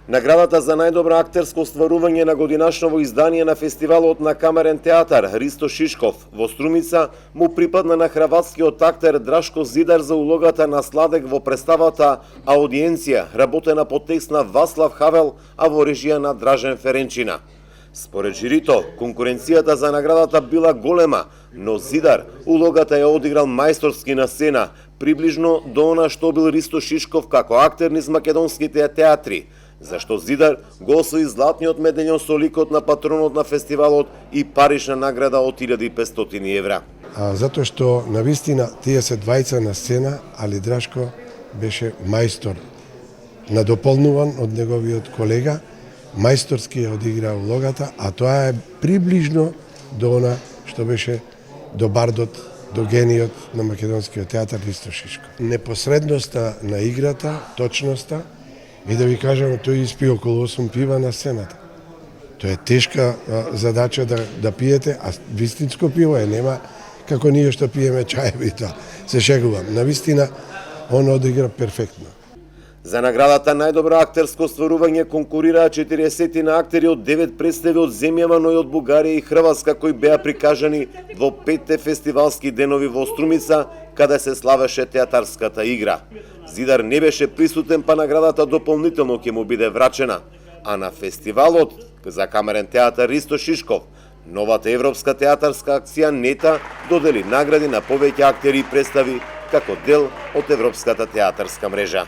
Наградата за најдобро актерско остварување на годинашново издание на фестивалот на камерен театар Ристо Шишков во Струмица му припадна на хрватскиот актер Драшко Зидар за улогата на Сладек во представата Аудиенција, работена по текст на Васлав Хавел, а во режија на Дражен Ференчина. Според жирито, конкуренцијата за наградата била голема, но Зидар улогата ја одиграл мајсторски на сцена, приближно до она што бил Ристо Шишков како актер низ македонските театри, зашто Зидар го освои златниот медаљон со ликот на патронот на фестивалот и парична награда од 1500 евра. Затоа што навистина тие се двајца на сцена, али Драшко беше мајстор, надополнуван од неговиот колега, мајсторски ја одигра улогата, а тоа е приближно до она што беше до бардот, до гениот на македонскиот театар Ристо Шишков. Непосредноста на играта, точноста, и да ви кажам, тој испи околу 8 пива на сцената. Тоа е тешка задача да пиете, а вистинско пиво е, нема како ние што пиеме чаеви, тоа. Се шегувам. Навистина, он одигра перфектно. За наградата најдобро актерско остварување конкурираа 40 на актери од 9 представи од земјава, но и од Бугарија и Хрватска, кои беа прикажани во 5 фестивалски денови во Струмица, каде се славеше театарската игра. Зидар не беше присутен, па наградата дополнително ќе му биде врачена. А на фестивалот за камерен театар Ристо Шишков, новата европска театарска акција НЕТА додели награди на повеќе актери и представи како дел од европската театарска мрежа.